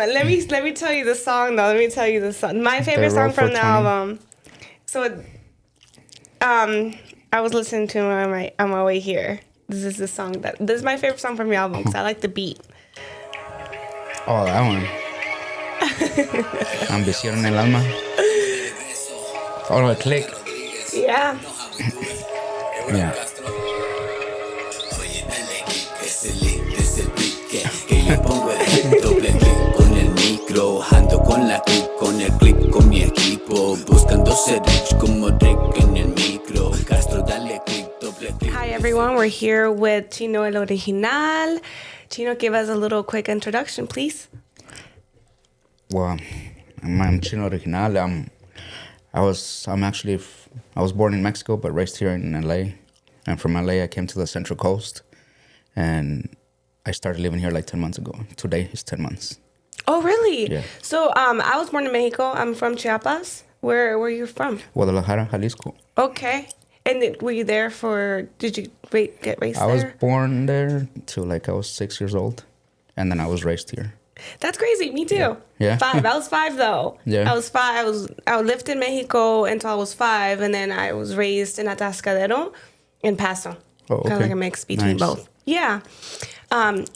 Let me tell you the song though. Let me tell you the song. My favorite song from the album. So, I was listening to it on my way here. This is my favorite song from the album because I like the beat. Oh, that one. Ambición en el alma. Oh, no, click. Yeah. Yeah. Que yo pongo el doble clic con el micro, ando con la clip, con el clip, con mi equipo, buscando ser rich como Rick en el micro. Castro, dale clic, doble clic. Hi everyone, we're here with Chino el Original. Chino, give us a little quick introduction, please. Well, I'm Chino Original. I was born in Mexico, but raised here in LA. And from LA, I came to the Central Coast, and I started living here like 10 months ago. Today is 10 months. Oh, really? Yeah. So, I was born in Mexico. I'm from Chiapas. Where are you from? Guadalajara, Jalisco. Okay. And were you there did you get raised there? I was born there till like I was 6 years old, and then I was raised here. That's crazy. Me too. Yeah. 5. I was 5 though. Yeah. I was 5. I lived in Mexico until I was 5, and then I was raised in Atascadero in Paso. Oh, okay. Kind of like a mix between both. Yeah.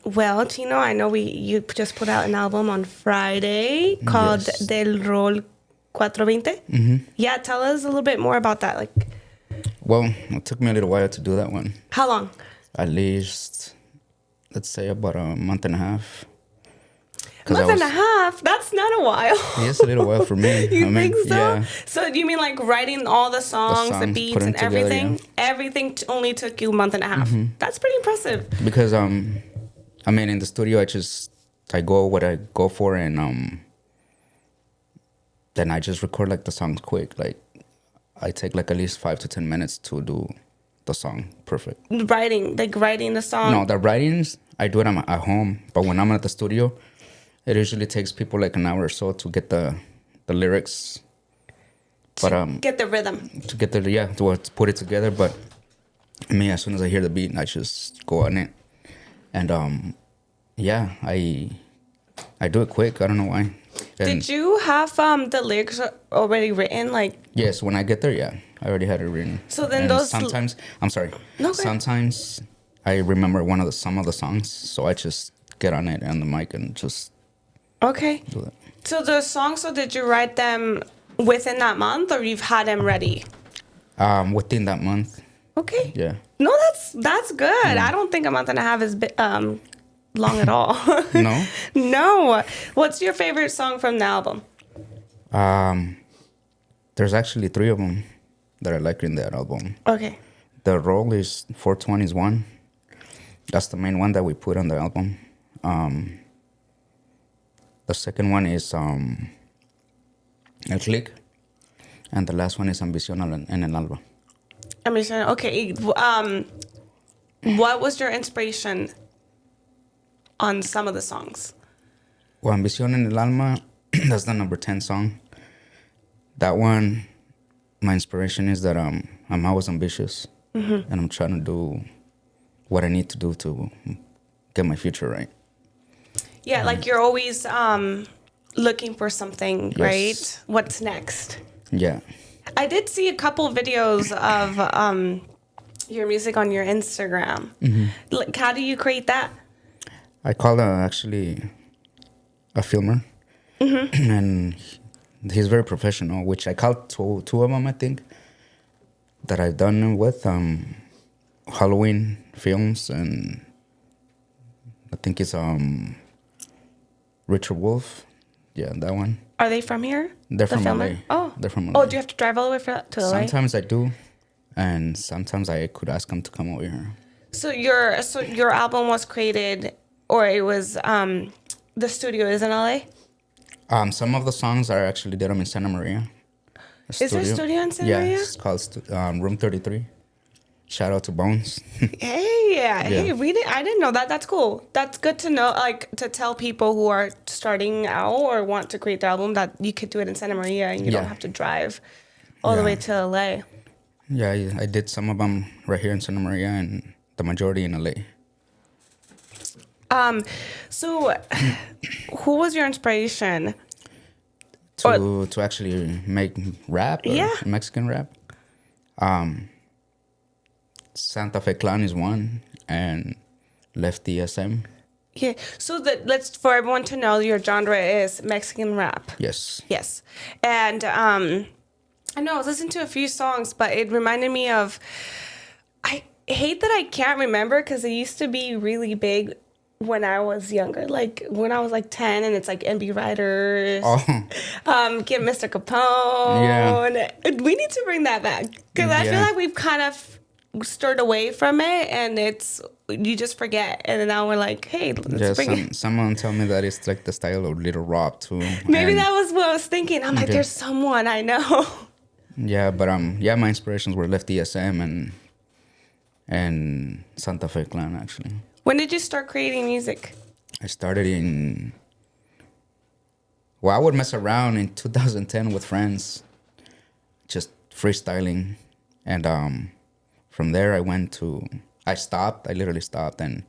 Well, Chino, I know you just put out an album on Friday called Del Rol 420. Mm-hmm. Yeah, tell us a little bit more about that. Well, it took me a little while to do that one. How long? At least, let's say about a month and a half. Month and a half? That's not a while. It's a little while for me. You think so? Yeah. So do you mean like writing all the songs, the beats, and everything? Together, yeah. Everything only took you a month and a half. Mm-hmm. That's pretty impressive. Because in the studio, I go what I go for, and then I just record like the songs quick. Like I take like at least 5 to 10 minutes to do the song perfect. Writing the song. No, the writings I do it at home, but when I'm at the studio, it usually takes people like an hour or so to get the lyrics. Get the rhythm. To put it together. But me, as soon as I hear the beat, I just go on it. And I do it quick. I don't know why. And did you have the lyrics already written? Yes, when I get there, yeah, I already had it written. So then and sometimes I'm sorry. No, sometimes I remember some of the songs, so I just get on it and the mic and just. Okay. Do that. So the songs, did you write them within that month, or you've had them ready? Within that month. Okay. Yeah. No, that's good. I don't think a month and a half is long at all. No? No. What's your favorite song from the album? There's actually 3 of them that I like in that album. Okay. The Roll is 420 is one. That's the main one that we put on the album. The second one is El Click. And the last one is Ambición en el alma. Ambición. Okay. What was your inspiration on some of the songs? Well, Ambición en el alma, that's the number 10 song. That one, my inspiration is that I'm always ambitious. Mm-hmm. And I'm trying to do what I need to do to get my future right. Yeah, like you're always looking for something, yes. right? What's next? Yeah. I did see a couple videos of your music on your Instagram. Mm-hmm. Like, how do you create that? I called actually a filmer. Mm-hmm. And he's very professional, which I called two of them, I think, that I've done with Halloween films, and I think it's Richard Wolf. Yeah, that one. Are they from here? They're from LA. Oh. They're from LA. Oh, do you have to drive all the way to LA? Sometimes I do, and sometimes I could ask them to come over here. So your album was created, or it was the studio is in LA? Some of the songs are actually did them in Santa Maria. Is there a studio in Santa Maria? Yeah, it's called Room 33. Shout out to Bones. Hey, I didn't know that. That's cool. That's good to know, like to tell people who are starting out or want to create their album that you could do it in Santa Maria and you don't have to drive all the way to LA. Yeah, I did some of them right here in Santa Maria and the majority in LA. So who was your inspiration? To actually make rap, or Mexican rap? Santa Fe Clan is one, and Lefty SM. Yeah. So let's for everyone to know, your genre is Mexican rap. Yes. Yes. And I know I was listening to a few songs, but it reminded me of. I hate that I can't remember because it used to be really big when I was younger, like when I was like 10, and it's like NB Riders, get Mr. Capone. Yeah. We need to bring that back because I feel like we've kind of stirred away from it, and you just forget, and then now we're like, hey, let's bring it. Someone told me that it's like the style of Little Rock too. Maybe that was what I was thinking. I'm like, there's someone I know. Yeah, but my inspirations were Lefty SM and Santa Fe Clan actually. When did you start creating music? I started I would mess around in 2010 with friends, just freestyling, and from there I literally stopped, and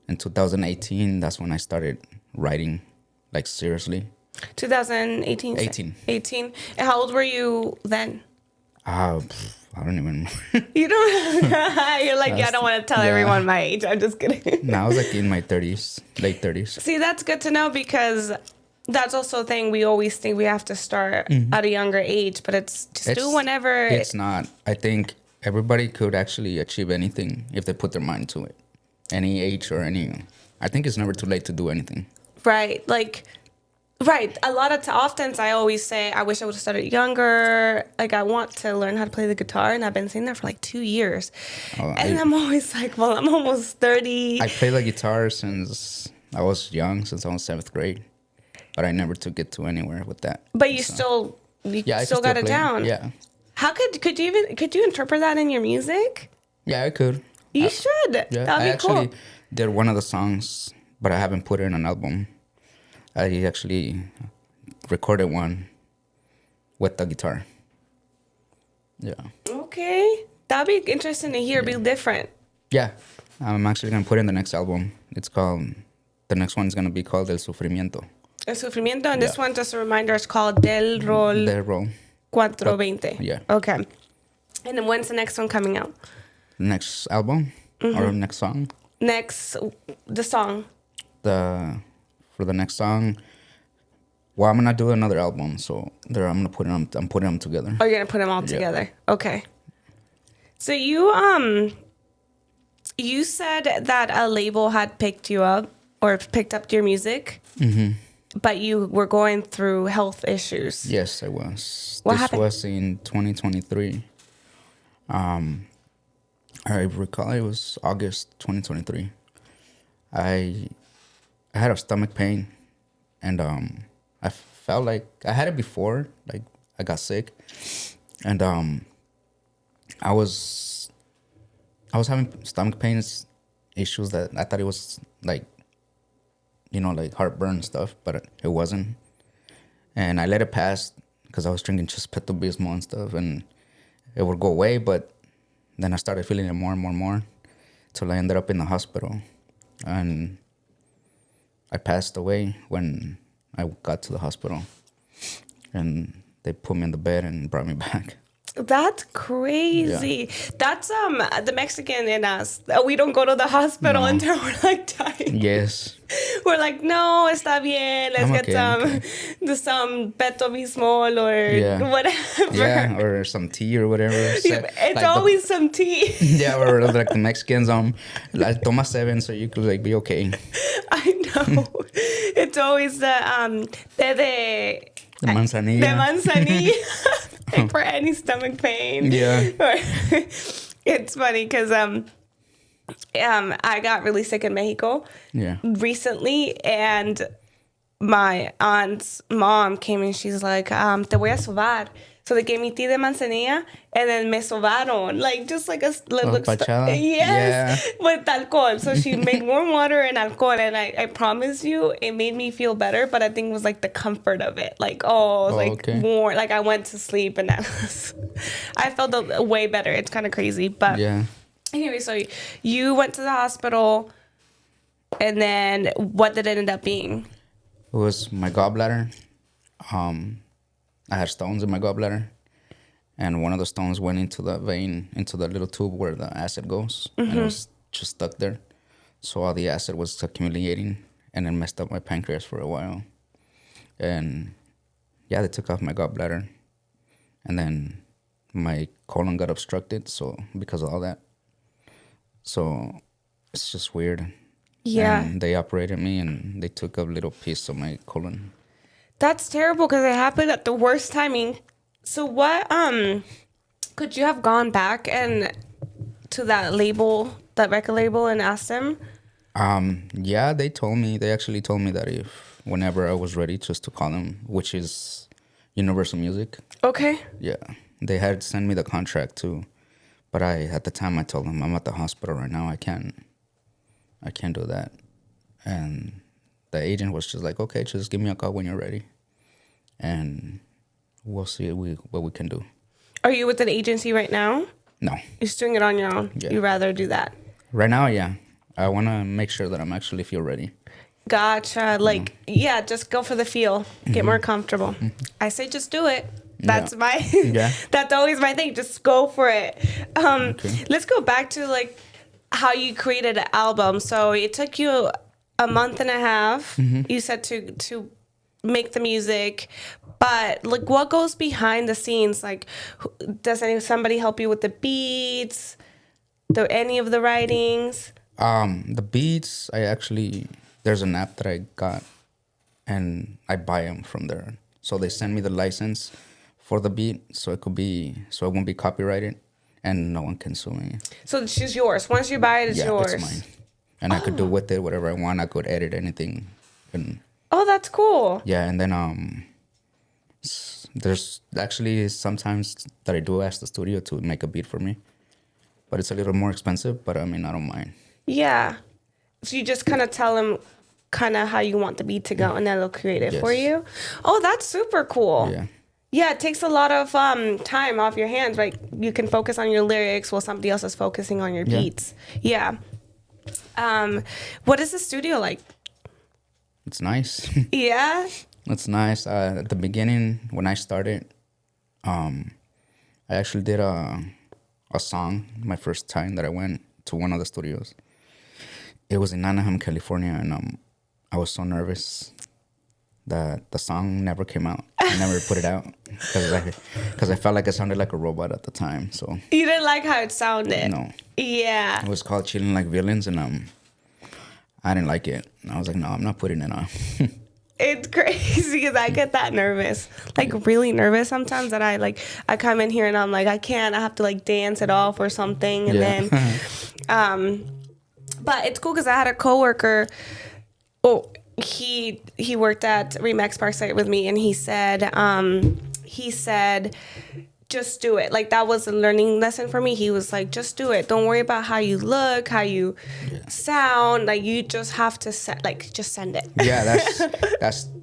in 2018 that's when I started writing, like seriously. 2018? 18. And how old were you then? I don't even know. You don't? You're like, I don't want to tell everyone my age. I'm just kidding. No, I was like in my 30s, late 30s. See, that's good to know because that's also a thing we always think we have to start at a younger age, but it's do whenever. It's not. I think everybody could actually achieve anything if they put their mind to it. Any age or any. I think it's never too late to do anything. Right. Right. A lot of often I always say, I wish I would have started younger. Like, I want to learn how to play the guitar, and I've been saying that for like 2 years. I'm always like, well, I'm almost 30. I play the guitar since I was young, since I was 7th grade. But I never took it to anywhere with that. But you still got it down. Yeah. How could you interpret that in your music? Yeah, I could. You should. Yeah, That'd be cool. I actually did one of the songs, but I haven't put it in an album. I actually recorded one with the guitar. Yeah. Okay. That'd be interesting to hear. Be different. Yeah. I'm actually going to put in the next album. The next one's going to be called El Sufrimiento. El Sufrimiento. And this one, just a reminder, is called Del Rol 420. Yeah. Okay. And then when's the next one coming out? Next album? Or next song? The song. For the next song, well, I'm gonna do another album, so I'm putting them together. Oh, you're gonna put them all together. Okay. So you said that a label had picked you up or picked up your music, but you were going through health issues. Yes, I was. What happened? This was in 2023. I recall it was August 2023. I had a stomach pain, and I felt like I had it before. Like, I got sick, and I was having stomach pain issues that I thought it was like, like heartburn stuff, but it wasn't. And I let it pass because I was drinking just Pepto-Bismol and stuff, and it would go away. But then I started feeling it more and more and more, till I ended up in the hospital, and I passed away when I got to the hospital, and they put me in the bed and brought me back. That's crazy. Yeah. That's the Mexican in us. We don't go to the hospital until we're like dying. Yes. We're like, no, está bien. Let's get some Pepto-Bismol or whatever. Yeah, or some tea or whatever. It's like always some tea. Yeah, or like the Mexicans, like toma 7 so you could like be okay. I know. It's always the té de manzanilla. De manzanilla. Like for any stomach pain. Yeah. It's funny because I got really sick in Mexico recently, and my aunt's mom came and she's like, te voy a sobar. So they gave me tea de manzanilla, and then me sobaron, like just like a little with alcohol. So she made warm water and alcohol, and I promise you, it made me feel better. But I think it was like the comfort of it, like warm. Like I went to sleep, and I felt way better. It's kind of crazy, but anyway, so you went to the hospital. And then what did it end up being? It was my gallbladder. I had stones in my gallbladder, and one of the stones went into the vein, into the little tube where the acid goes, and it was just stuck there. So all the acid was accumulating, and it messed up my pancreas for a while. And yeah, they took off my gallbladder, and then my colon got obstructed. So because of all that, so it's just weird. Yeah. And they operated me, and they took a little piece of my colon. That's terrible because it happened at the worst timing. So what, could you have gone back and to that label, that record label, and asked them? Yeah, they actually told me that if whenever I was ready, just to call them, which is Universal Music. Okay. Yeah, they had sent me the contract too, but at the time I told them I'm at the hospital right now. I can't do that. And the agent was just like, okay, just give me a call when you're ready, and we'll see what we can do. Are you with an agency right now? No. You're just doing it on your own? Yeah. You'd rather do that? Right now, yeah. I want to make sure that I'm actually feel ready. Gotcha. Like, yeah, just go for the feel. Get more comfortable. I say just do it. That's that's always my thing. Just go for it. Okay. Let's go back to, like, how you created an album. So it took you a month and a half, you said, to make the music, but like what goes behind the scenes? Like, does somebody help you with the beats, any of the writings? The beats, there's an app that I got, and I buy them from there. So they send me the license for the beat, so it won't be copyrighted, and no one can sue me. So it's just yours. Once you buy it, it's yours. It's mine. And I could do with it whatever I want. I could edit anything. Oh, that's cool. Yeah, and then there's actually sometimes that I do ask the studio to make a beat for me. But it's a little more expensive, but I mean, I don't mind. Yeah. So you just kind of tell them kind of how you want the beat to go, and then they'll create it for you? Oh, that's super cool. Yeah. Yeah, it takes a lot of time off your hands, right? You can focus on your lyrics while somebody else is focusing on your beats. Yeah. What is the studio like? It's nice. Yeah? It's nice. At the beginning, when I started, I actually did a song my first time that I went to one of the studios. It was in Anaheim, California, and I was so nervous that the song never came out. I never put it out because I felt like I sounded like a robot at the time. So you didn't like how it sounded? No. Yeah. It was called Chilling Like Villains, and I didn't like it. And I was like, no, I'm not putting it on. It's crazy because I get that nervous, like really nervous sometimes that I come in here and I'm like, I have to like dance it off or something. And then, but it's cool because I had a coworker, he worked at Remax Parkside with me, and he said, just do it. Like, that was a learning lesson for me. He was like, just do it. Don't worry about how you look, how you sound. Like, you just have to just send it. Yeah,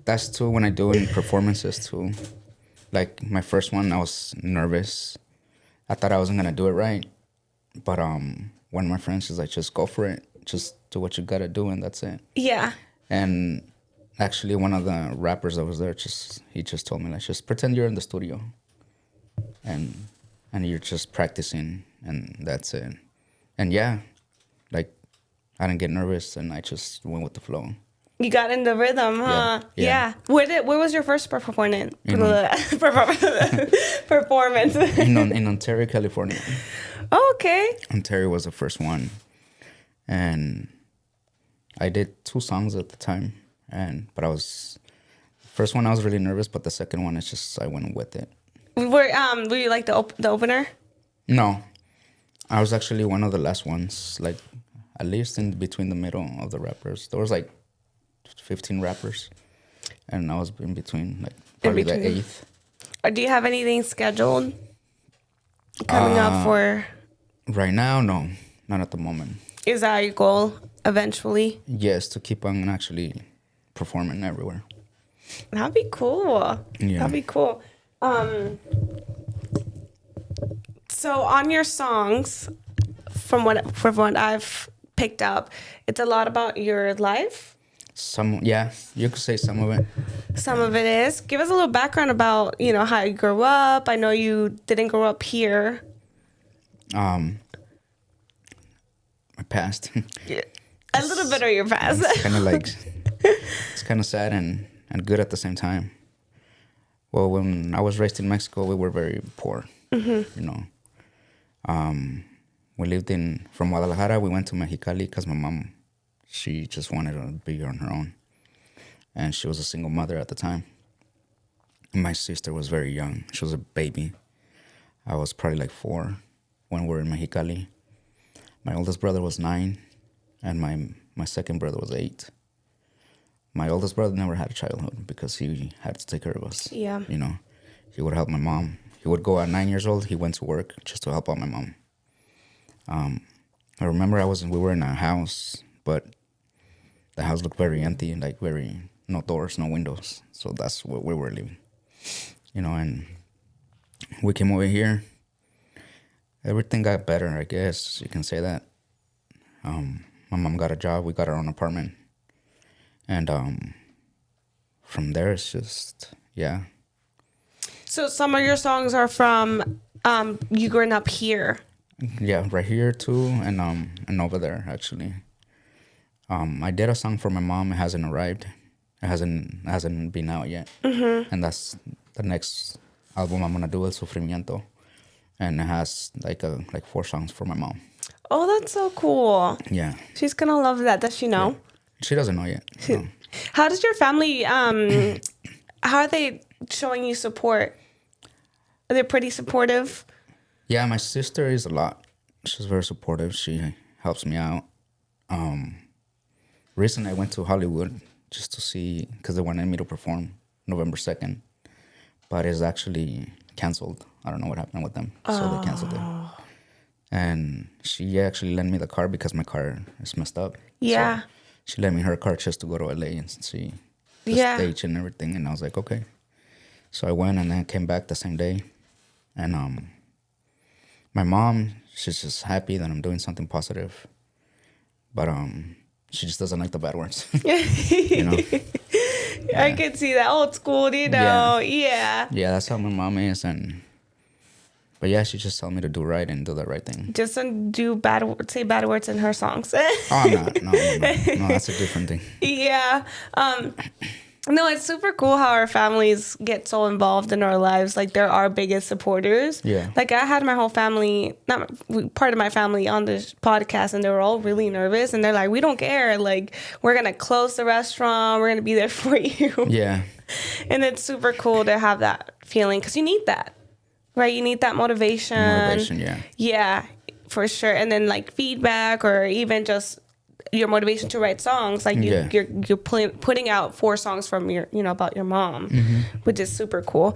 that's too when I do in performances too. Like, my first one, I was nervous. I thought I wasn't gonna do it right. But one of my friends is like, just go for it. Just do what you gotta do, and that's it. Yeah. And actually, one of the rappers that was there, he just told me, like, just pretend you're in the studio. And you're just practicing, and that's it. And yeah, like, I didn't get nervous, and I just went with the flow. You got in the rhythm, huh? Yeah. Where was your first performance? Performance. in Ontario, California. Oh, okay. Ontario was the first one, and I did 2 songs at the time, but first one I was really nervous, but the second one it's just I went with it. Were you like the opener? No, I was actually one of the last ones, like at least in between the middle of the rappers. There was like 15 rappers, and I was in between, like probably the 8th. Do you have anything scheduled coming up for? Right now, no, not at the moment. Is that your goal eventually? Yes, to keep on actually performing everywhere. That'd be cool. Yeah. That'd be cool. So on your songs, from what I've picked up, it's a lot about your life. You could say some of it. Some of it is. Give us a little background about, how you grew up. I know you didn't grow up here. My past. A little bit of your past. It's kind of like, it's kind of sad and good at the same time. Well, when I was raised in Mexico, we were very poor, We lived from Guadalajara, we went to Mexicali because my mom, she just wanted to be on her own. And she was a single mother at the time. My sister was very young. She was a baby. I was probably like 4 when we were in Mexicali. My oldest brother was 9, and my second brother was 8. My oldest brother never had a childhood because he had to take care of us. Yeah. He would help my mom. He would go at 9 years old. He went to work just to help out my mom. I remember we were in a house, but the house looked very empty, like no doors, no windows. So that's where we were living, and we came over here. Everything got better, I guess you can say that. My mom got a job. We got our own apartment. And from there, it's just, yeah. So some of your songs are from you growing up here. Yeah, right here too, and over there actually. I did a song for my mom. It hasn't arrived. It hasn't been out yet. Mm-hmm. And that's the next album I'm gonna do, El Sufrimiento, and it has like 4 songs for my mom. Oh, that's so cool. Yeah. She's gonna love that. Does she know? Yeah. She doesn't know yet. No. How does your family? How are they showing you support? Are they pretty supportive? Yeah, my sister is a lot. She's very supportive. She helps me out. Recently, I went to Hollywood just to see, because they wanted me to perform November 2nd. But it's actually canceled. I don't know what happened with them. So they canceled it. And she actually lent me the car because my car is messed up. Yeah. So she lent me her car just to go to LA and see the stage and everything. And I was like, okay. So I went and then came back the same day. And my mom, she's just happy that I'm doing something positive. But she just doesn't like the bad words. Yeah. I can see that. Old school, Yeah. Yeah, that's how my mom is. But yeah, she just told me to do right and do the right thing. Just don't say bad words in her songs. Oh, I'm not. No, that's a different thing. Yeah. No, it's super cool how our families get so involved in our lives. Like, they're our biggest supporters. Yeah. Like, I had my whole family, part of my family on this podcast, and they were all really nervous. And they're like, we don't care. Like, we're going to close the restaurant. We're going to be there for you. Yeah. And it's super cool to have that feeling because you need that, right? You need that motivation. Yeah. Yeah, for sure. And then, like, feedback or even just your motivation to write songs, like you're putting out 4 songs from your about your mom, which is super cool.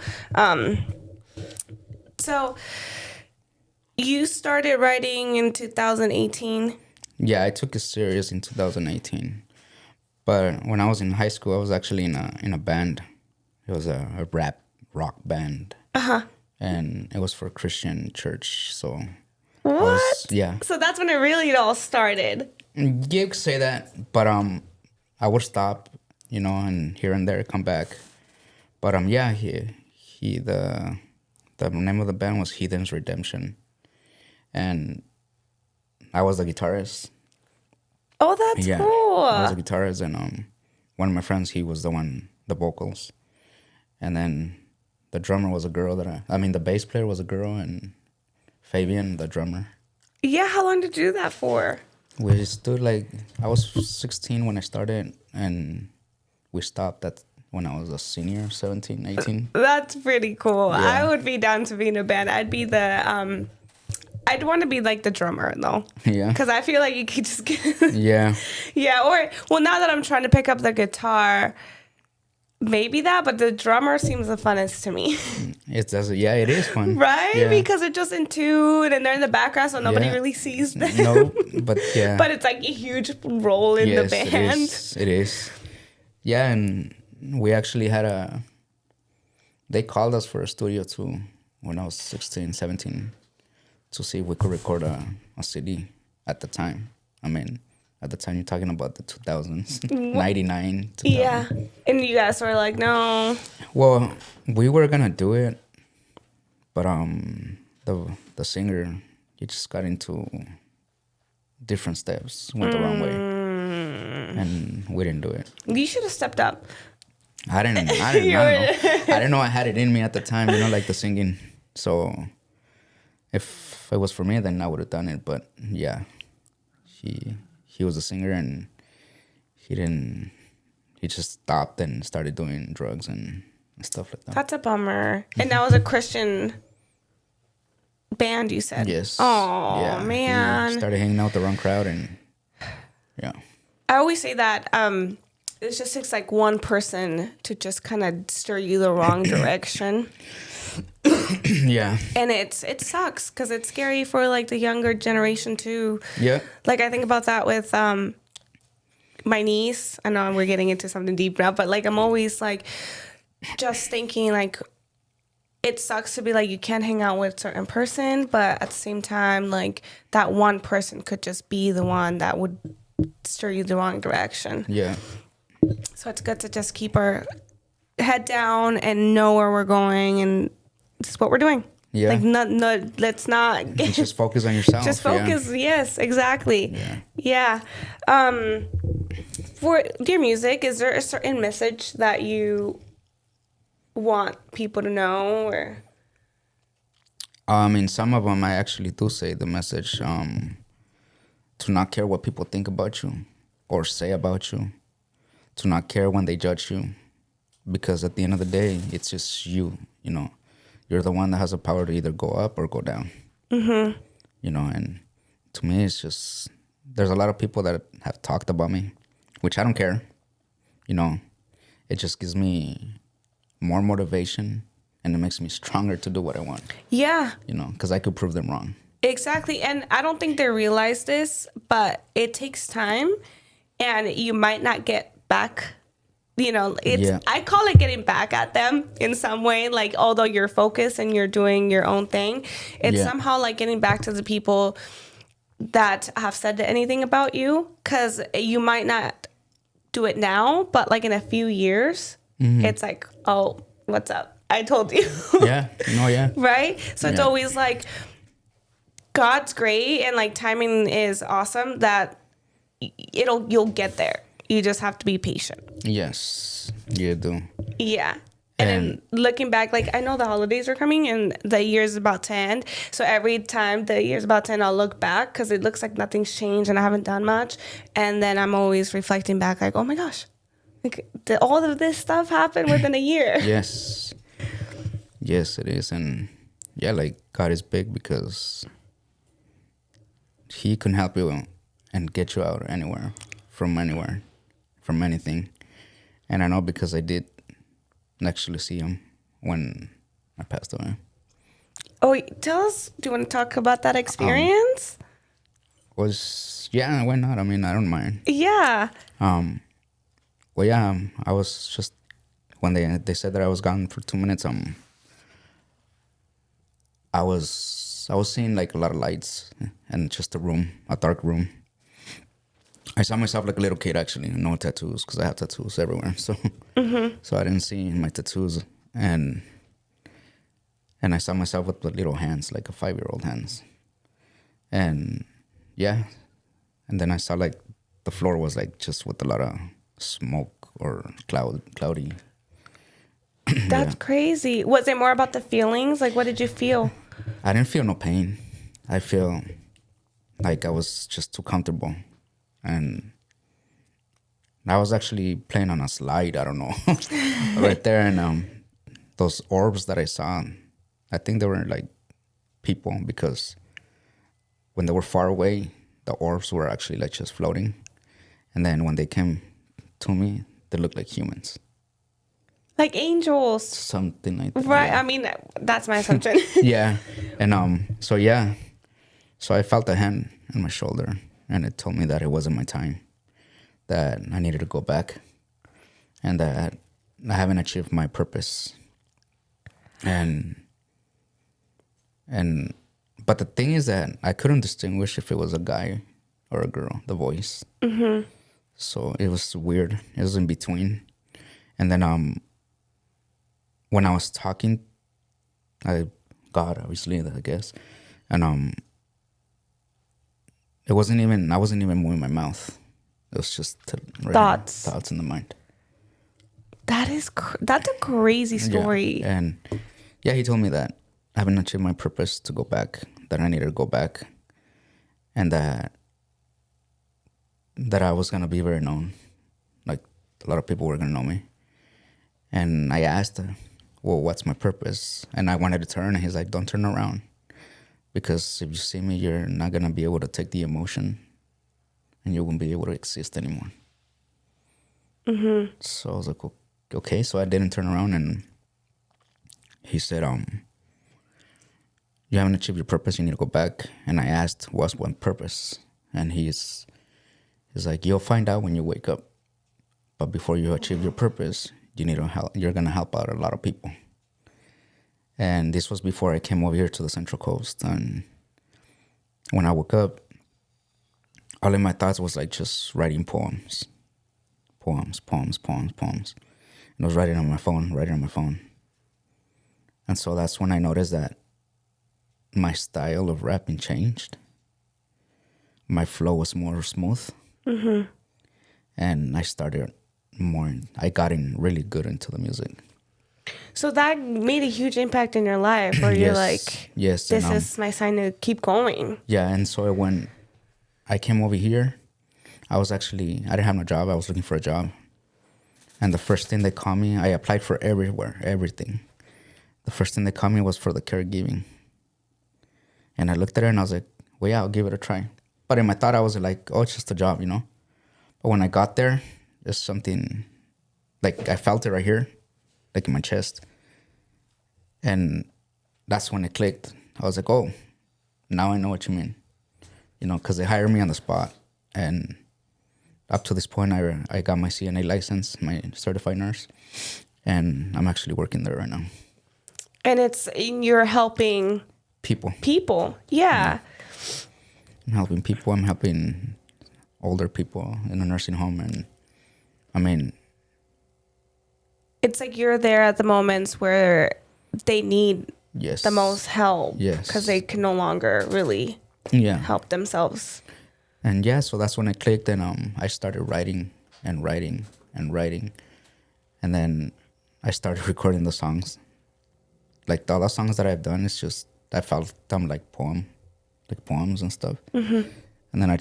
So you started writing in 2018. Yeah, I took it serious in 2018. But when I was in high school, I was actually in a band. It was a rap rock band. And it was for a Christian church. So what? Yeah. So that's when it really all started. You could say that, but I would stop, and here and there come back. But yeah, the name of the band was Heathen's Redemption, and I was the guitarist. Oh, that's cool. I was a guitarist, and one of my friends, he was the vocals, and then the drummer was a girl the bass player was a girl, and Fabian, the drummer. Yeah, how long did you do that for? We stood I was 16 when I started, and we stopped when I was a senior, 17, 18. That's pretty cool. Yeah. I would be down to be in a band. I'd be I'd want to be like the drummer though. Yeah. Because I feel like you could just get... Yeah. Yeah, now that I'm trying to pick up the guitar, maybe that, but the drummer seems the funnest to me. It is fun. Right? Yeah. Because it's just in tune and they're in the background so nobody really sees them. No, but yeah. But it's like a huge role in the band. It is. Yeah, and we actually they called us for a studio too when I was 16, 17 to see if we could record a CD at the time. I mean, At the time, you're talking about the 2000s, 99, 2000. Yeah. And you guys were like, no. Well, we were gonna do it, but the singer, he just got into different steps, went the wrong way, and we didn't do it. You should have stepped up. I didn't know. I didn't know I had it in me at the time, like the singing. So if it was for me, then I would have done it. But yeah, he was a singer, and he just stopped and started doing drugs and stuff like that. That's a bummer. And that was a Christian band, you said? Yes. Oh, yeah, man. He started hanging out with the wrong crowd, and yeah. I always say that it just takes like one person to just kind of steer you the wrong direction. Yeah. And it sucks because it's scary for like the younger generation too. Yeah. Like I think about that with my niece. I know we're getting into something deep now, but like I'm always like just thinking like it sucks to be like you can't hang out with a certain person, but at the same time like that one person could just be the one that would steer you the wrong direction. Yeah. So it's good to just keep our head down and know where we're going, and this is what we're doing. Yeah. Like, no, let's not. And just focus on yourself. Just focus. Yeah. Yes, exactly. Yeah. For your music, is there a certain message that you want people to know, or? In some of them, I actually do say the message to not care what people think about you or say about you, to not care when they judge you, because at the end of the day, it's just you. You're the one that has the power to either go up or go down. Mm-hmm. And to me, it's just there's a lot of people that have talked about me, which I don't care. It just gives me more motivation, and it makes me stronger to do what I want. Yeah. Because I could prove them wrong. Exactly. And I don't think they realize this, but it takes time, and you might not get back. I call it getting back at them in some way. Like, although you're focused and you're doing your own thing, it's somehow like getting back to the people that have said anything about you, because you might not do it now, but like in a few years, it's like, oh, what's up? I told you. Yeah. No, yeah. Right? So it's always like God's great, and like timing is awesome, that you'll get there. You just have to be patient. Yes, you do. Yeah. And then looking back, like I know the holidays are coming and the year's about to end. So every time the year's about to end, I'll look back because it looks like nothing's changed and I haven't done much. And then I'm always reflecting back like, oh my gosh, like did all of this stuff happen within a year? Yes. Yes, it is. And yeah, like God is big, because he can help you and get you out anywhere, from anything. And I know because I did actually see him when I passed away. Oh, tell us, do you want to talk about that experience? Why not? I mean, I don't mind. Yeah. Well, yeah, I was just, when they said that I was gone for 2 minutes, I was seeing like a lot of lights and just a dark room. I saw myself like a little kid, actually, no tattoos, because I have tattoos everywhere. So, so I didn't see my tattoos, and I saw myself with the little hands, like a 5-year-old hands, and yeah, and then I saw like the floor was like just with a lot of smoke or cloudy. That's crazy. Was it more about the feelings? Like, what did you feel? I didn't feel no pain. I feel like I was just too comfortable. And I was actually playing on a slide, I don't know, right there. And those orbs that I saw, I think they were like people, because when they were far away, the orbs were actually like just floating. And then when they came to me, they looked like humans. Like angels. Something like that. Right. Yeah. I mean, that's my assumption. Yeah. And so I felt a hand on my shoulder. And it told me that it wasn't my time, that I needed to go back, and that I haven't achieved my purpose. But the thing is that I couldn't distinguish if it was a guy or a girl, the voice. So it was weird. It was in between. And then when I was talking, God, obviously, I guess, and I wasn't even moving my mouth. It was just thoughts in the mind. That's a crazy story. Yeah. And yeah, he told me that I haven't achieved my purpose to go back, that I needed to go back, and that I was gonna be very known. Like a lot of people were gonna know me. And I asked, well, what's my purpose? And I wanted to turn, and he's like, don't turn around. Because if you see me, you're not going to be able to take the emotion, and you won't be able to exist anymore. So I was like, okay. So I didn't turn around, and he said, you haven't achieved your purpose, you need to go back. And I asked, what's one purpose? And he's like, you'll find out when you wake up. But before you achieve your purpose, you need to help. You're going to help out a lot of people. And this was before I came over here to the Central Coast. And when I woke up, all in my thoughts was like just writing poems. And I was writing on my phone. And so that's when I noticed that my style of rapping changed. My flow was more smooth. And I got in really good into the music. So that made a huge impact in your life where you're like, yes, this is my sign to keep going. Yeah, and so when I came over here, I didn't have no job. I was looking for a job. And the first thing they called me, I applied for everything. The first thing they called me was for the caregiving. And I looked at it and I was like, well, yeah, I'll give it a try. But in my thought, I was like, oh, it's just a job, But when I got there, there's something, like I felt it right here, like in my chest. And that's when it clicked. I was like, oh, now I know what you mean. Because they hired me on the spot. And up to this point, I got my CNA license, my certified nurse. And I'm actually working there right now. And you're helping... People, yeah. I'm helping people. I'm helping older people in a nursing home. And I mean... It's like you're there at the moments where they need the most help. Yes. Because they can no longer really help themselves. And so that's when it clicked, and I started writing. And then I started recording the songs. Like all the songs that I've done, it's just, I felt them like poems and stuff. And then I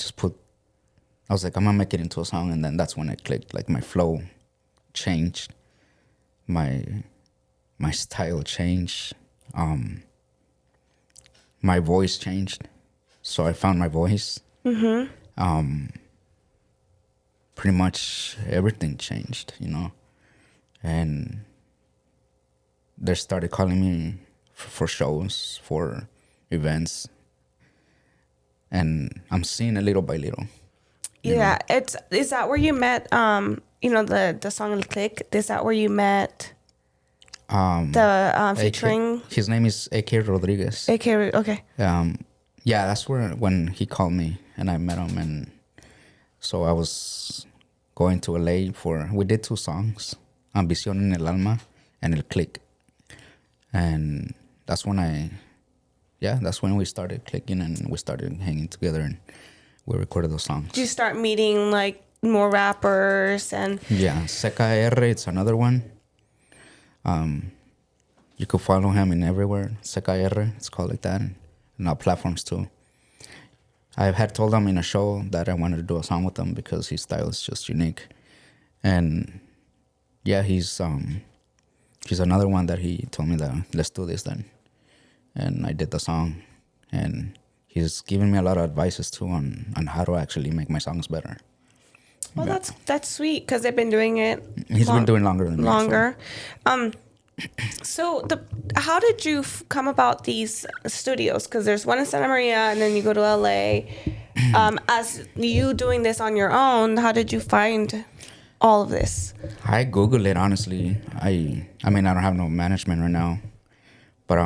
was like, I'm gonna make it into a song. And then that's when it clicked. Like my flow changed. My style changed. My voice changed. So I found my voice. Pretty much everything changed, And they started calling me for shows, for events. And I'm seeing it little by little. Yeah, is that where you met the song El Click? Is that where you met featuring? His name is A.K. Rodriguez. A.K. Okay. Yeah, that's when he called me and I met him, and so I was going to LA we did 2 songs, Ambición en el Alma and El Click. And that's when that's when we started clicking and we started hanging together and we recorded those songs. Did you start meeting like more rappers and? Yeah, Seca R, it's another one. You could follow him in everywhere. Seca R, it's called like that, and our platforms too. I had told him in a show that I wanted to do a song with him because his style is just unique, and he's another one that he told me that let's do this then, and I did the song, and he's given me a lot of advices too on how to actually make my songs better. Well, that's sweet because they've been doing it. He's been doing longer than me. So how did you come about these studios? Because there's one in Santa Maria, and then you go to LA. As you doing this on your own, how did you find all of this? I Googled it, honestly. I mean, I don't have no management right now, but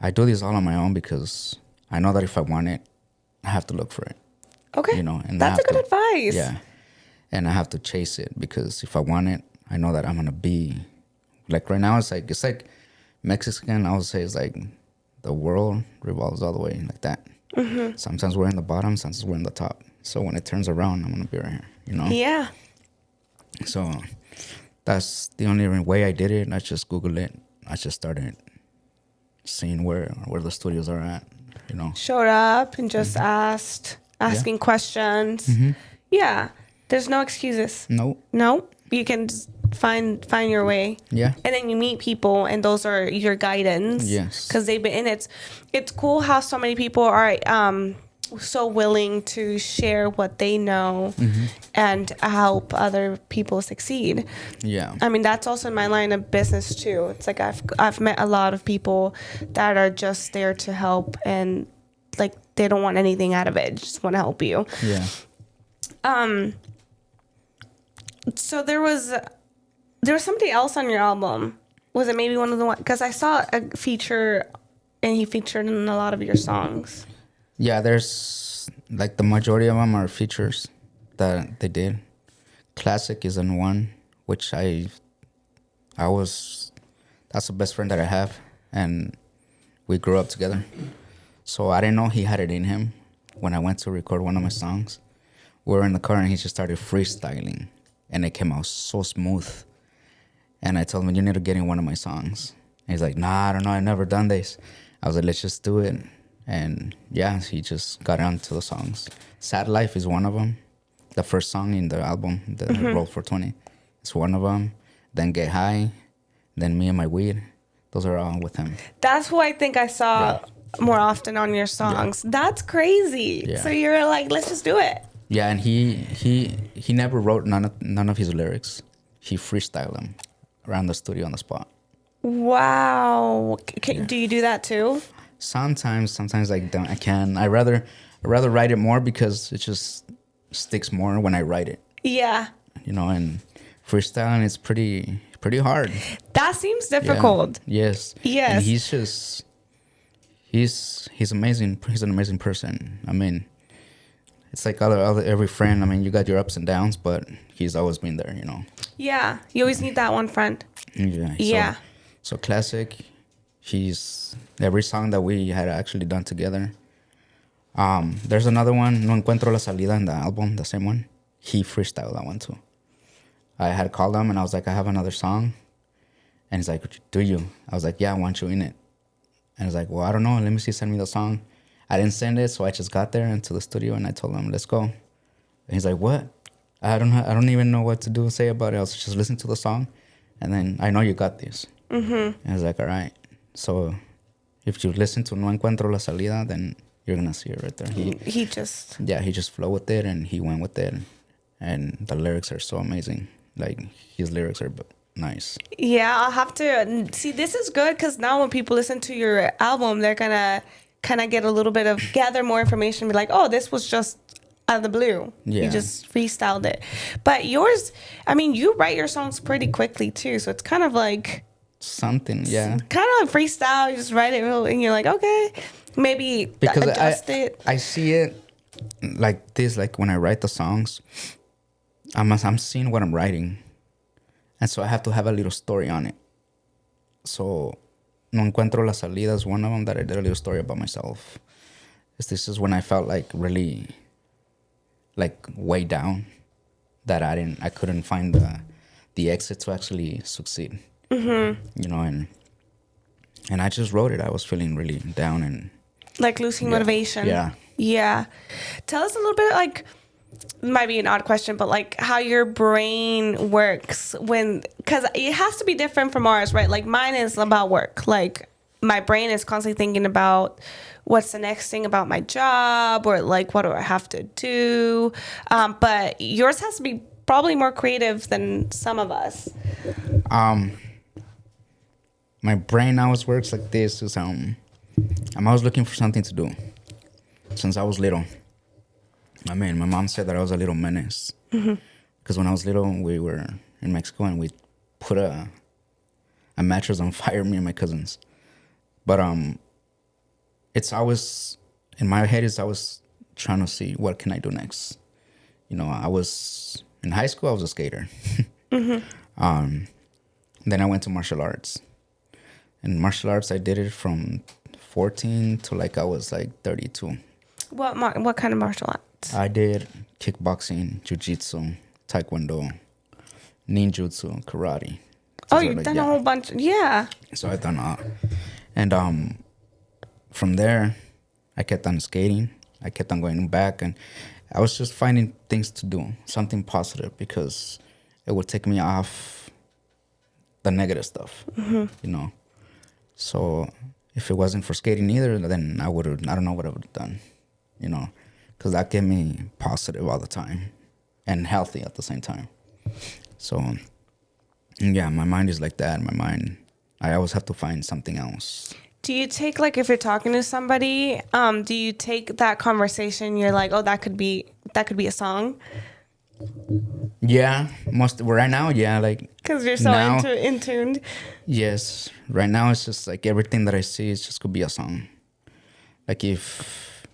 I do this all on my own because I know that if I want it, I have to look for it. Okay. You know, and that's a good advice. Yeah. And I have to chase it, because if I want it, I know that I'm going to be, like right now, it's like Mexican, I would say it's like the world revolves all the way like that. Mm-hmm. Sometimes we're in the bottom, sometimes we're in the top. So when it turns around, I'm going to be right here, you know? Yeah. So that's the only way I did it. I just Googled it. I just started seeing where the studios are at, you know? Showed up and just asking questions. Mm-hmm. Yeah. There's no excuses. No. You can just find your way. Yeah. And then you meet people, and those are your guidance. Yes. Because they've been in it. It's cool how so many people are so willing to share what they know and help other people succeed. Yeah. I mean, that's also in my line of business too. It's like I've met a lot of people that are just there to help, and like they don't want anything out of it. Just want to help you. Yeah. So there was somebody else on your album. Was it maybe one of the ones? Because I saw a feature, and he featured in a lot of your songs. Yeah, there's like the majority of them are features that they did. Classic is in one, which that's the best friend that I have, and we grew up together. So I didn't know he had it in him. When I went to record one of my songs, we were in the car and he just started freestyling, and it came out so smooth. And I told him, you need to get in one of my songs. And he's like, nah, I don't know, I've never done this. I was like, let's just do it. And yeah, he just got onto the songs. Sad Life is one of them. The first song in the album, the Roll for 20, it's one of them. Then Get High, then Me and My Weed. Those are all with him. That's who I think I saw more often on your songs. Yeah. That's crazy. Yeah. So you're like, let's just do it. Yeah, and he never wrote none of his lyrics. He freestyled them around the studio on the spot. Wow. Do you do that too? Sometimes I don't. I can. I rather write it more, because it just sticks more when I write it. Yeah. You know, and freestyling is pretty hard. That seems difficult. Yeah. Yes. And he's amazing. He's an amazing person. I mean, it's like every friend. I mean, you got your ups and downs, but he's always been there, you know. Yeah. You always need that one friend. Yeah. Yeah. So Classic, every song that we had actually done together. There's another one, No Encuentro la Salida, in the album, the same one. He freestyled that one too. I had called him and I was like, I have another song. And he's like, do you? I was like, yeah, I want you in it. And he's like, well, I don't know. Let me see, send me the song. I didn't send it, so I just got there into the studio and I told him, let's go. And he's like, what? I don't even know what to say about it. I was just listen to the song, and then I know you got this. Mm-hmm. And I was like, all right. So if you listen to No Encuentro la Salida, then you're gonna see it right there. He just flowed with it, and he went with it, and the lyrics are so amazing. Like, his lyrics are nice. Yeah, I'll have to see. This is good, because now when people listen to your album, they're gonna kind of get a little bit of gather more information. Be like, oh, this was just out of the blue. Yeah. You just freestyled it. But yours, I mean, you write your songs pretty quickly too, so it's kind of like something, yeah. Kind of like freestyle. You just write it real, and you're like, okay, maybe because adjust it. I see it like this. Like when I write the songs, I'm seeing what I'm writing, and so I have to have a little story on it. So No Encuentro la Salida is one of them that I did a little story about myself. This is when I felt like really like way down, that I couldn't find the exit to actually succeed. Mm-hmm. You know, and I just wrote it. I was feeling really down and like losing motivation. Yeah. Tell us a little bit, like, it might be an odd question, but like how your brain works because it has to be different from ours, right? Like mine is about work. Like my brain is constantly thinking about what's the next thing about my job, or like what do I have to do. But yours has to be probably more creative than some of us. My brain always works like this. Is I'm always looking for something to do since I was little. I mean, my mom said that I was a little menace. Because when I was little, we were in Mexico and we put a mattress on fire, me and my cousins. But it's always, in my head, it's always trying to see what can I do next. You know, I was in high school. I was a skater. Then I went to martial arts. In martial arts, I did it from 14 to like I was like 32. What kind of martial arts? I did kickboxing, jiu-jitsu, taekwondo, ninjutsu, karate. Oh, you've done a whole bunch. Yeah. So I done all. And from there, I kept on skating. I kept on going back. And I was just finding things to do, something positive, because it would take me off the negative stuff, you know. So if it wasn't for skating either, then I don't know what I would have done, you know, because that kept me positive all the time and healthy at the same time. So, yeah, my mind is like that. My mind, I always have to find something else. Do you take, like, if you're talking to somebody, do you take that conversation, you're like, oh, that could be a song? Yeah, right now, yeah, like, because you're so in tuned. Yes, right now it's just like everything that I see is just could be a song. Like if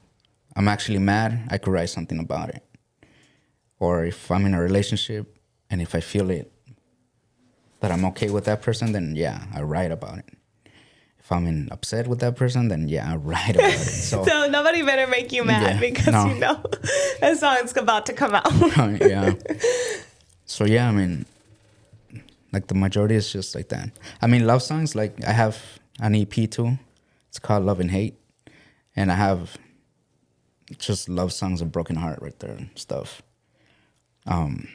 I'm actually mad, I could write something about it. Or if I'm in a relationship and if I feel it that I'm okay with that person, then yeah, I write about it. If I'm upset with that person, then yeah, I write about it. So nobody better make you mad because you know that song's about to come out. Yeah. So yeah, I mean, like the majority is just like that. I mean, love songs, like I have an EP too. It's called Love and Hate. And I have just love songs of broken heart right there and stuff. And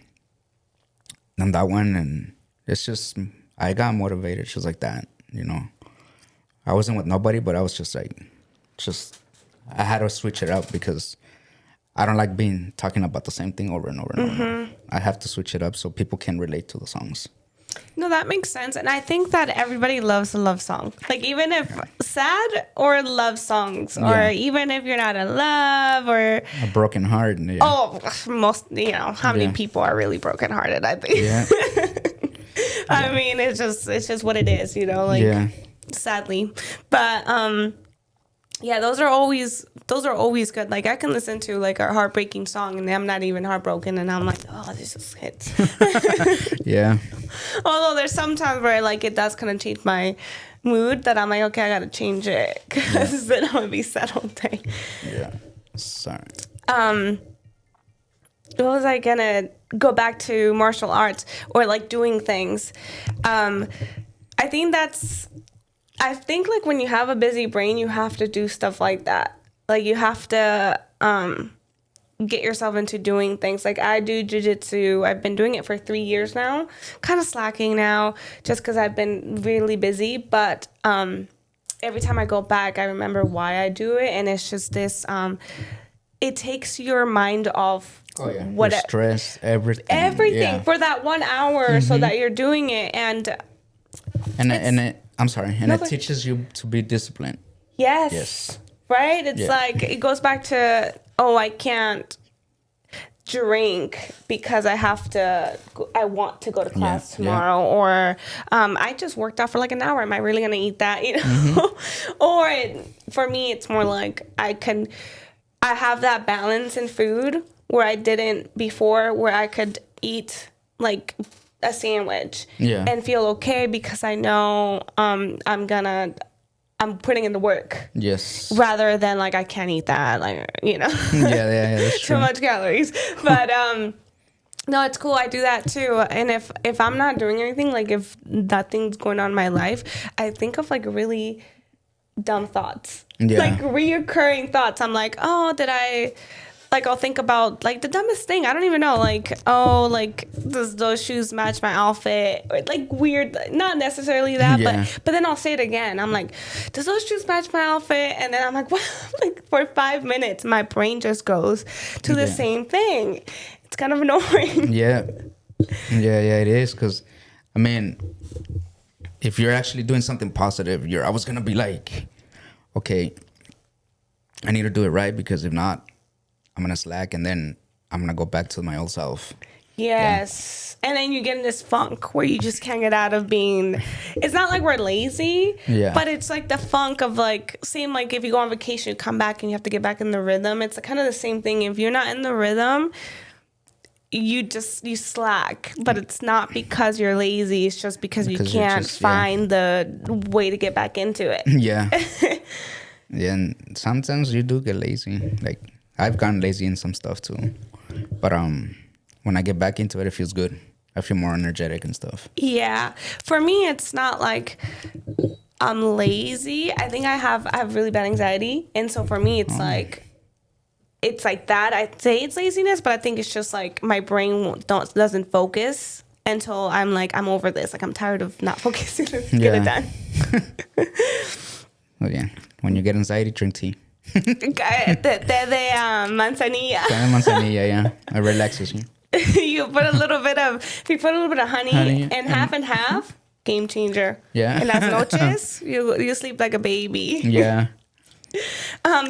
that one, and it's just, I got motivated just like that, you know. I wasn't with nobody, but I was just like, I had to switch it up because I don't like talking about the same thing over and over and over. I have to switch it up so people can relate to the songs. No, that makes sense. And I think that everybody loves a love song. Like, even if sad or love songs, or even if you're not in love or a broken heart. Yeah. Oh, most, you know, how many people are really brokenhearted, I think. Yeah. I mean, it's just what it is, you know, like, sadly. But, yeah, those are always good. Like, I can listen to like a heartbreaking song and I'm not even heartbroken and I'm like, oh, this just hits. Yeah. Although there's some times where like it does kind of change my mood that I'm like, okay, I gotta change it because then I'm gonna be sad all day. Yeah. Sorry. What was I gonna go back to martial arts or like doing things? I think like when you have a busy brain, you have to do stuff like that. Like you have to get yourself into doing things. Like I do jiu-jitsu. I've been doing it for 3 years now. Kind of slacking now just because I've been really busy. But every time I go back, I remember why I do it. And it's just this, it takes your mind off your stress, everything for that 1 hour so that you're doing it. I'm sorry. And it teaches you to be disciplined. Yes. Right? It's like, it goes back to, I can't drink because I want to go to class tomorrow. Or I just worked out for like an hour. Am I really going to eat that? You know? Or for me, it's more like I have that balance in food where I didn't before, where I could eat like a sandwich and feel okay because I know I'm putting in the work. Yes. Rather than like I can't eat that, like, you know. Yeah, that's true. Too much calories. But no, it's cool. I do that too. And if I'm not doing anything, like if nothing's going on in my life, I think of like really dumb thoughts. Yeah. Like reoccurring thoughts. I'm like, I'll think about like the dumbest thing. I don't even know. Like, does those shoes match my outfit? Or like weird, not necessarily that, but then I'll say it again. I'm like, does those shoes match my outfit? And then I'm like, what? Like for 5 minutes, my brain just goes to the same thing. It's kind of annoying. Yeah, it is. Because, I mean, if you're actually doing something positive, I was going to be like, okay, I need to do it right because if not, I'm going to slack and then I'm going to go back to my old self. Yes. And then you get in this funk where you just can't get out of being, it's not like we're lazy, but it's like the funk of like, same like if you go on vacation, you come back and you have to get back in the rhythm. It's kind of the same thing. If you're not in the rhythm, you slack, but it's not because you're lazy. It's just because you can't find the way to get back into it. Yeah. Yeah. And sometimes you do get lazy. Like I've gotten lazy in some stuff too, but when I get back into it, it feels good. I feel more energetic and stuff. Yeah. For me, it's not like I'm lazy. I think I have really bad anxiety. And so for me, it's like that. I'd say it's laziness, but I think it's just like my brain doesn't focus until I'm like, I'm over this. Like I'm tired of not focusing. Let's get it done. Okay. When you get anxiety, drink tea. The manzanilla. Manzanilla, yeah. It relaxes you. You put a little bit of honey and half, game changer. Yeah. And las noches, you sleep like a baby. Yeah.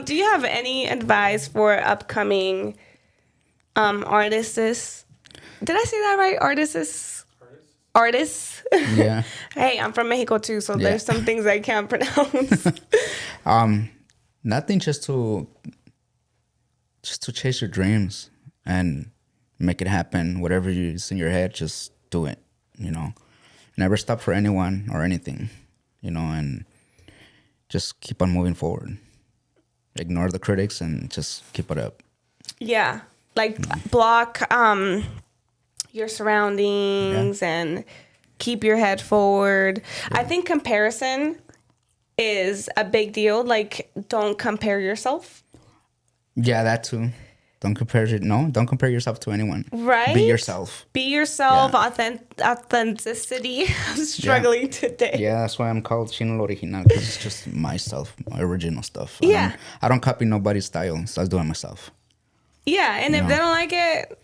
Do you have any advice for upcoming artists? Did I say that right? Artists? Yeah. Hey, I'm from Mexico too, so there's some things I can't pronounce. Nothing, just to chase your dreams and make it happen. Whatever is in your head, just do it, you know. Never stop for anyone or anything, you know, and just keep on moving forward. Ignore the critics and just keep it up. Yeah. Like block your surroundings and keep your head forward. Yeah. I think comparison is a big deal. Like, don't compare yourself. Yeah, that too. Don't compare yourself to anyone. Right? Be yourself. Be yourself. Yeah. Authenticity. I'm struggling today. Yeah, that's why I'm called Chino Original, because it's just myself, my original stuff. Yeah. I don't copy nobody's style, so I do it myself. Yeah, and if they don't like it,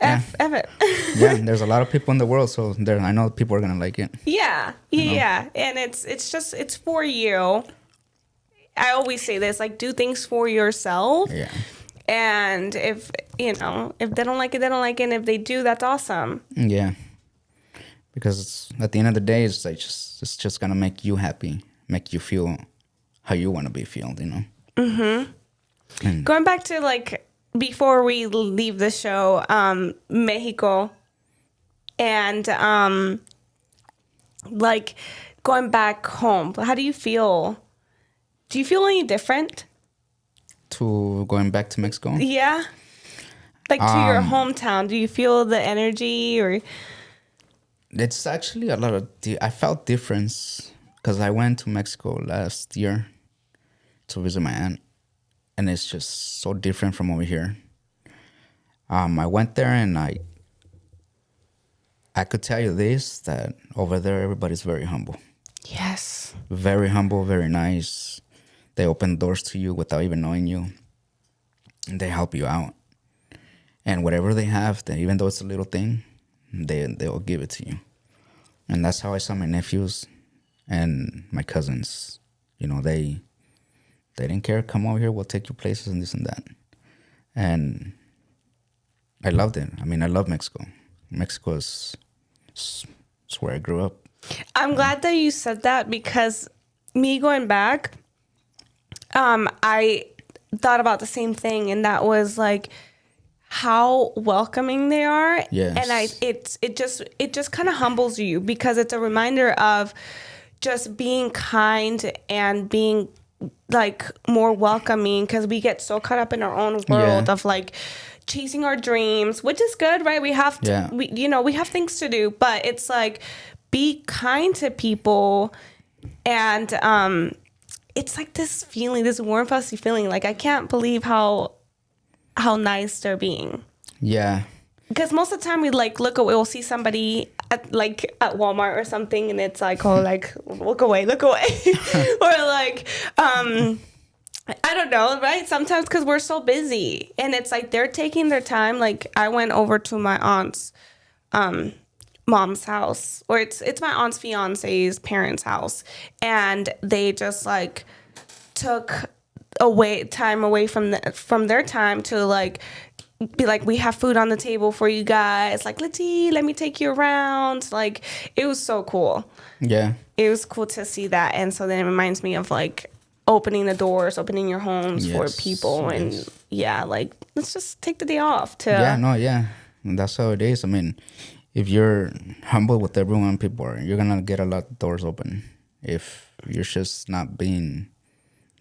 F it. Yeah, there's a lot of people in the world, so I know people are going to like it. Yeah, yeah. And it's for you. I always say this, like, do things for yourself. Yeah. And if they don't like it, they don't like it. And if they do, that's awesome. Yeah. Because at the end of the day, it's like it's just going to make you happy, make you feel how you want to be felt, you know? Mm-hmm. And going back to, like, before we leave the show, Mexico, and, like, going back home, how do you feel? Do you feel any different? To going back to Mexico? Yeah. Like to your hometown. Do you feel the energy or? It's actually a lot of, I felt difference because I went to Mexico last year to visit my aunt, and it's just so different from over here. I went there and I could tell you this, that over there everybody's very humble. Yes. Very humble, very nice. They open doors to you without even knowing you. And they help you out. And whatever they have, even though it's a little thing, they'll give it to you. And that's how I saw my nephews and my cousins. You know, they didn't care. Come over here, we'll take you places and this and that. And I loved it. I mean, I love Mexico. Mexico is where I grew up. I'm glad that you said that, because me going back, I thought about the same thing, and that was like how welcoming they are. Yes. And it just kind of humbles you, because it's a reminder of just being kind and being like more welcoming, because we get so caught up in our own world of like chasing our dreams, which is good, right? We have to, we have things to do, but it's like, be kind to people. And, it's like this feeling, this warm, fuzzy feeling. Like, I can't believe how nice they're being. Yeah. Because most of the time we'll see somebody at Walmart or something, and it's like, oh, like, look away. Or like, I don't know, right? Sometimes because we're so busy, and it's like they're taking their time. Like, I went over to my aunt's mom's house, or it's my aunt's fiance's parents' house, and they just like took time away from their time to like be like, we have food on the table for you guys. Like, let's eat. Let me take you around. Like, it was so cool. Yeah. It was cool to see that. And so then it reminds me of like opening the doors, opening your homes for people. And like, let's just take the day off to. Yeah. And that's how it is. I mean, if you're humble with everyone, you're going to get a lot of doors open. If you're just not being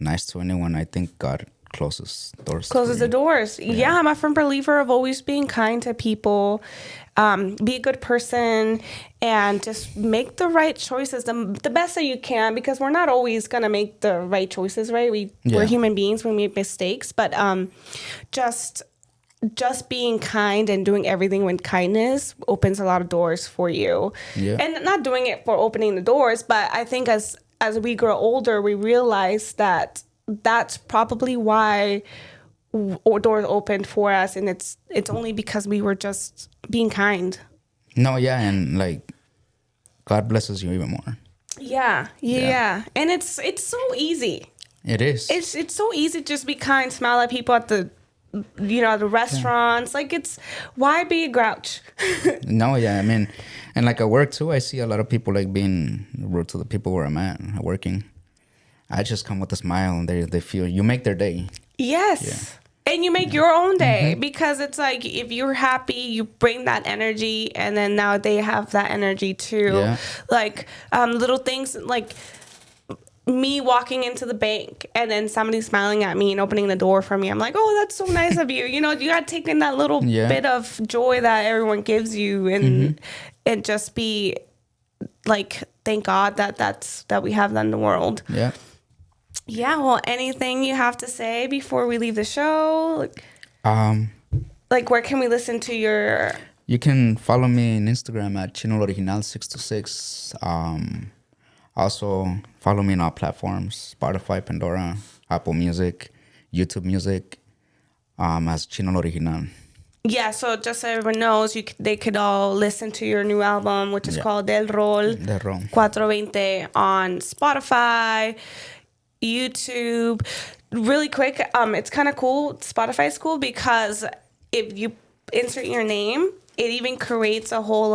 nice to anyone, I think God closes the doors. Yeah, I'm a firm believer of always being kind to people. Be a good person and just make the right choices the best that you can, because we're not always going to make the right choices, right? We're human beings, we make mistakes, but just being kind and doing everything with kindness opens a lot of doors for you. Yeah. And not doing it for opening the doors, but I think as we grow older, we realize that that's probably why doors opened for us, and it's only because we were just being kind. No, yeah, and like God blesses you even more. Yeah. And it's so easy. It is. It's so easy to just be kind, smile at people at the restaurants. Like, it's, why be a grouch? No, yeah, I mean, and like at work too, I see a lot of people like being rude to the people where I'm at working. I just come with a smile, and they feel you make their day. Yes. Yeah. And you make your own day, because it's like, if you're happy, you bring that energy, and then now they have that energy too. Yeah. Like little things like me walking into the bank and then somebody smiling at me and opening the door for me. I'm like, oh, that's so nice of you. You got to take in that little bit of joy that everyone gives you, and just be like, thank God that we have that in the world. Yeah. Yeah, well, anything you have to say before we leave the show? Like, where can we listen to your... You can follow me on Instagram at Chino Original 626. Also, follow me on all platforms: Spotify, Pandora, Apple Music, YouTube Music, as Chino Original. Yeah, so just so everyone knows, they could all listen to your new album, which is called Del Rol 420 on Spotify, YouTube. Really quick, it's kind of cool. Spotify is cool because if you insert your name, it even creates a whole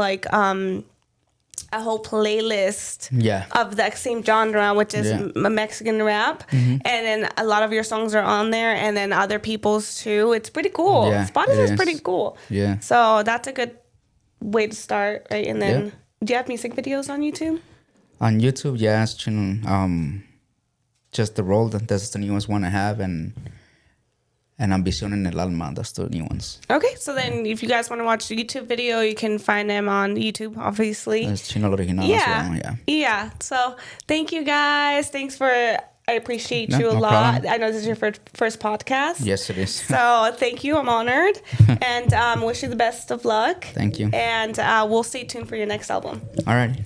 playlist of that same genre, which is Mexican rap. And then a lot of your songs are on there, and then other people's too. It's pretty cool. Spotify is pretty cool. Yeah. So that's a good way to start, right? And then, do you have music videos on YouTube? On YouTube, yes. Just The Roll, that's the newest one I have, and Ambición en el Alma, that's the new ones. Okay, so then if you guys want to watch the YouTube video, you can find them on YouTube, obviously. It's Chino Original as well, Yeah, so thank you guys. I appreciate you a lot. Problem. I know this is your first podcast. Yes, it is. So thank you. I'm honored. And wish you the best of luck. Thank you. And we'll stay tuned for your next album. All right.